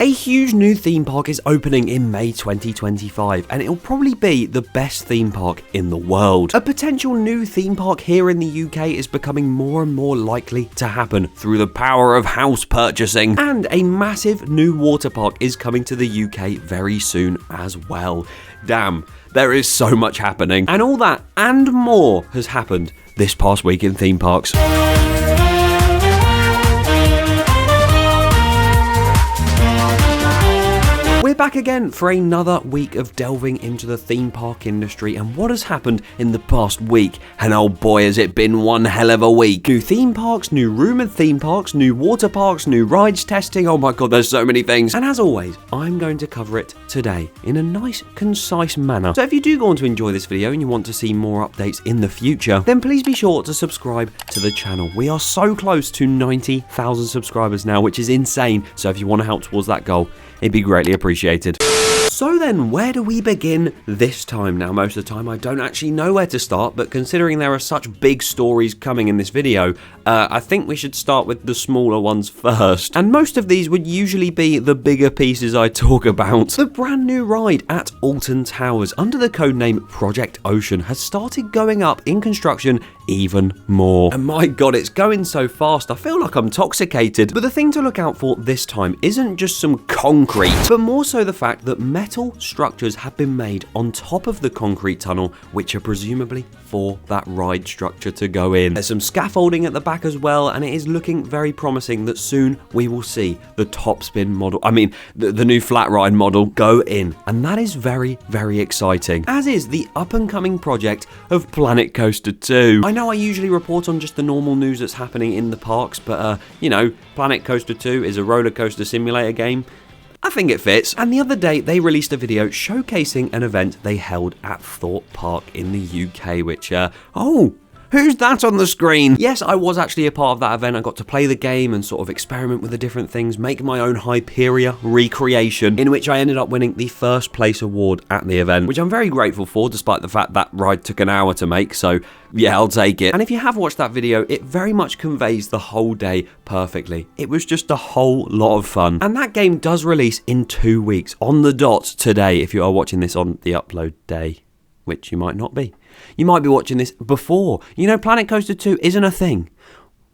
A huge new theme park is opening in May 2025, and it'll probably be the best theme park in the world. A potential new theme park here in the UK is becoming more and more likely to happen through the power of house purchasing, and a massive new water park is coming to the UK very soon as well. Damn, there is so much happening, and all that and more has happened this past week in theme parks. We're back again for another week of delving into the theme park industry and what has happened in the past week. And oh boy, has it been one hell of a week. New theme parks, new rumoured theme parks, new water parks, new rides testing. Oh my god, there's so many things. And as always, I'm going to cover it today in a nice, concise manner. So if you do go on to enjoy this video and you want to see more updates in the future, then please be sure to subscribe to the channel. We are so close to 90,000 subscribers now, which is insane. So if you want to help towards that goal, it'd be greatly appreciated. So then, where do we begin this time? Now, most of the time I don't actually know where to start, but considering there are such big stories coming in this video, I think we should start with the smaller ones first. And most of these would usually be the bigger pieces I talk about. The brand new ride at Alton Towers, under the codename Project Ocean, has started going up in construction even more. And my god, it's going so fast, I feel like I'm intoxicated. But the thing to look out for this time isn't just some concrete, but more so the fact that metal structures have been made on top of the concrete tunnel, which are presumably for that ride structure to go in. There's some scaffolding at the back as well, and it is looking very promising that soon we will see the topspin model, the new flat ride model go in. And that is very, very exciting, as is the up and coming project of Planet Coaster 2. I know I usually report on just the normal news that's happening in the parks, but you know, Planet Coaster 2 is a roller coaster simulator game. I think it fits. And the other day, they released a video showcasing an event they held at Thorpe Park in the UK, which, oh, who's that on the screen? Yes, I was actually a part of that event. I got to play the game and sort of experiment with the different things, make my own Hyperia recreation, in which I ended up winning the first place award at the event, which I'm very grateful for, despite the fact that ride took an hour to make, so yeah, I'll take it. And if you have watched that video, it very much conveys the whole day perfectly. It was just a whole lot of fun. And that game does release in 2 weeks, on the dot today, if you are watching this on the upload day, which you might not be. You might be watching this before. You know, Planet Coaster 2 isn't a thing.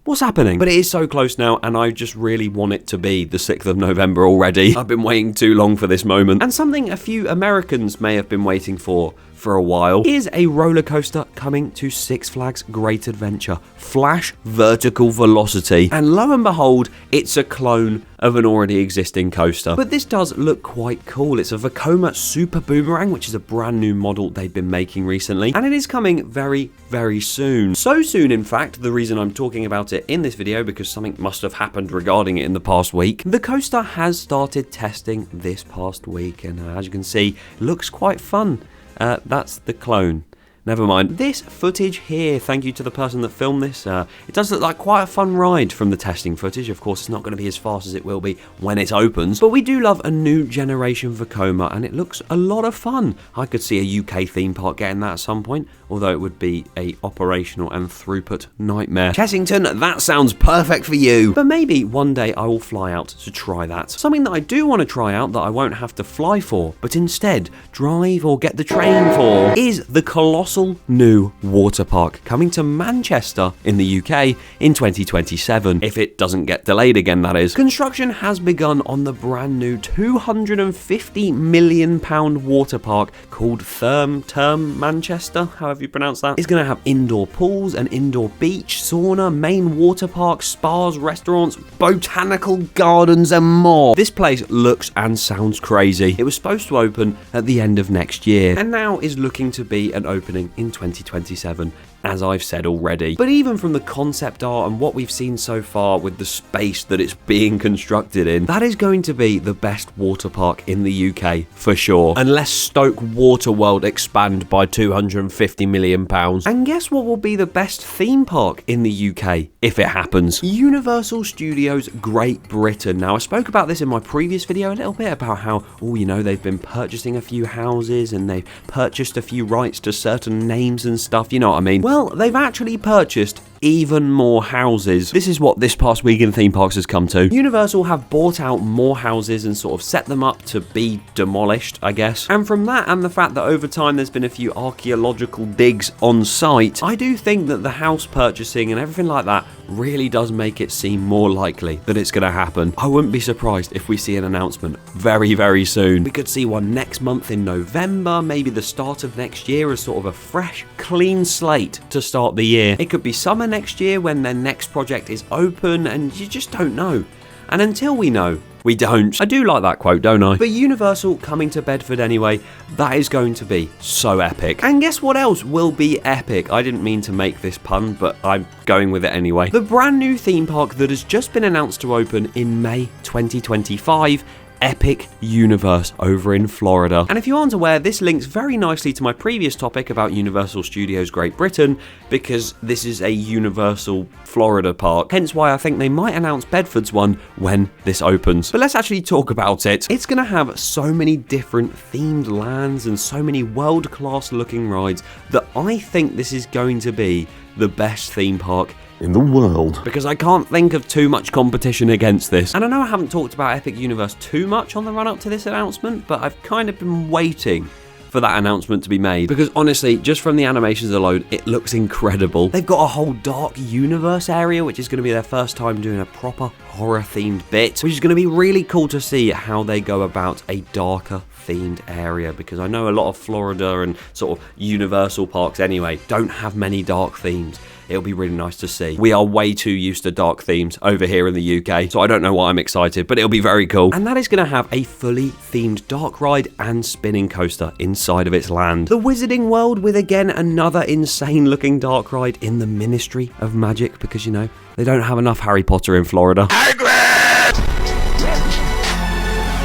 What's happening? But it is so close now, and I just really want it to be the 6th of November already. I've been waiting too long for this moment. And something a few Americans may have been waiting for a while is a roller coaster coming to Six Flags Great Adventure, Flash Vertical Velocity. And lo and behold, it's a clone of an already existing coaster. But this does look quite cool. It's a Vekoma Super Boomerang, which is a brand new model they've been making recently, and it is coming very, very soon. So soon, in fact, the reason I'm talking about it in this video, because something must have happened regarding it in the past week. The coaster has started testing this past week, and as you can see, it looks quite fun. That's the clone. Never mind. This footage here, thank you to the person that filmed this, it does look like quite a fun ride from the testing footage. Of course, it's not going to be as fast as it will be when it opens, but we do love a new generation Vekoma, and it looks a lot of fun. I could see a UK theme park getting that at some point, although it would be a operational and throughput nightmare. Chessington, that sounds perfect for you. But maybe one day I will fly out to try that. Something that I do want to try out that I won't have to fly for, but instead drive or get the train for, is the colossal new water park coming to Manchester in the UK in 2027, if it doesn't get delayed again, that is. Construction has begun on the brand new £250 million water park called Therm Manchester, however you pronounce that. It's going to have indoor pools, an indoor beach, sauna, main water park, spas, restaurants, botanical gardens and more. This place looks and sounds crazy. It was supposed to open at the end of next year, and now is looking to be an opening in 2027, as I've said already. But even from the concept art and what we've seen so far with the space that it's being constructed in, that is going to be the best water park in the UK for sure, unless Stoke Waterworld expand by £250 million. And guess what will be the best theme park in the UK if it happens? Universal Studios Great Britain. Now, I spoke about this in my previous video a little bit about how, oh, you know, they've been purchasing a few houses and they've purchased a few rights to certain names and stuff, you know what I mean? Well, they've actually purchased even more houses. This is what this past week in theme parks has come to. Universal have bought out more houses and sort of set them up to be demolished, I guess. And from that and the fact that over time there's been a few archaeological digs on site, I do think that the house purchasing and everything like that really does make it seem more likely that it's going to happen. I wouldn't be surprised if we see an announcement very, very soon. We could see one next month in November, maybe the start of next year as sort of a fresh, clean slate to start the year. It could be summer next year when their next project is open, and you just don't know. And until we know, we don't. I do like that quote, don't I? But Universal coming to Bedford anyway, that is going to be so epic. And guess what else will be epic? I didn't mean to make this pun, but I'm going with it anyway. The brand new theme park that has just been announced to open in May 2025, Epic Universe over in Florida. And if you aren't aware, this links very nicely to my previous topic about Universal Studios Great Britain, because this is a Universal Florida park, hence why I think they might announce Bedford's one when this opens. But let's actually talk about it. It's going to have so many different themed lands and so many world-class looking rides that I think this is going to be the best theme park in the world, because I can't think of too much competition against this. And I know I haven't talked about Epic Universe too much on the run up to this announcement, but I've kind of been waiting for that announcement to be made, because honestly, just from the animations alone, it looks incredible. They've got a whole dark universe area, which is going to be their first time doing a proper horror themed bit, which is going to be really cool to see how they go about a darker themed area, because I know a lot of Florida and sort of Universal parks anyway don't have many dark themes. It'll be really nice to see. We are way too used to dark themes over here in the UK, so I don't know why I'm excited, but it'll be very cool. And that is going to have a fully themed dark ride and spinning coaster inside of its land. The Wizarding World with, again, another insane looking dark ride in the Ministry of Magic, because, you know, they don't have enough Harry Potter in Florida.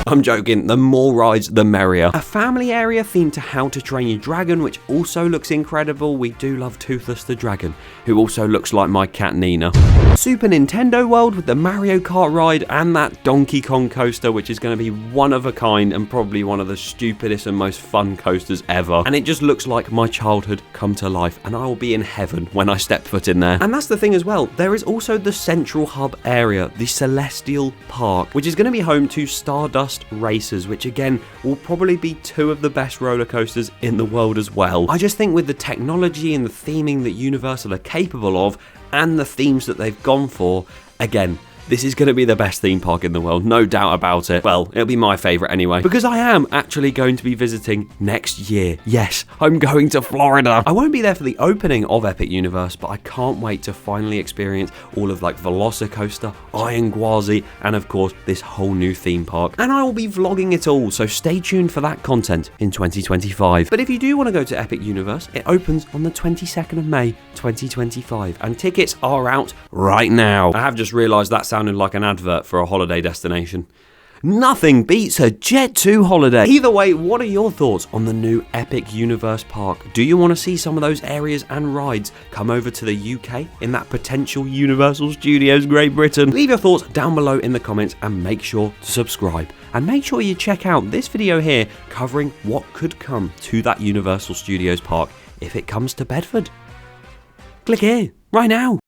I'm joking, the more rides, the merrier. A family area themed to How to Train Your Dragon, which also looks incredible. We do love Toothless the Dragon, who also looks like my cat Nina. Super Nintendo World with the Mario Kart ride and that Donkey Kong coaster, which is going to be one of a kind and probably one of the stupidest and most fun coasters ever. And it just looks like my childhood come to life, and I will be in heaven when I step foot in there. And that's the thing as well, there is also the Central Hub area, the Celestial Park, which is going to be home to Stardust Racers, which again will probably be two of the best roller coasters in the world as well. I just think with the technology and the theming that Universal are capable of and the themes that they've gone for, again, this is going to be the best theme park in the world, no doubt about it. Well, it'll be my favourite anyway, because I am actually going to be visiting next year. Yes, I'm going to Florida. I won't be there for the opening of Epic Universe, but I can't wait to finally experience all of like Velocicoaster, Iron Gwazi, and of course this whole new theme park. And I will be vlogging it all, so stay tuned for that content in 2025. But if you do want to go to Epic Universe, it opens on the 22nd of May 2025, and tickets are out right now. I have just realised that sounded like an advert for a holiday destination. Nothing beats a Jet2 holiday. Either way, what are your thoughts on the new Epic Universe Park? Do you want to see some of those areas and rides come over to the UK in that potential Universal Studios Great Britain? Leave your thoughts down below in the comments and make sure to subscribe. And make sure you check out this video here covering what could come to that Universal Studios Park if it comes to Bedford. Click here, right now.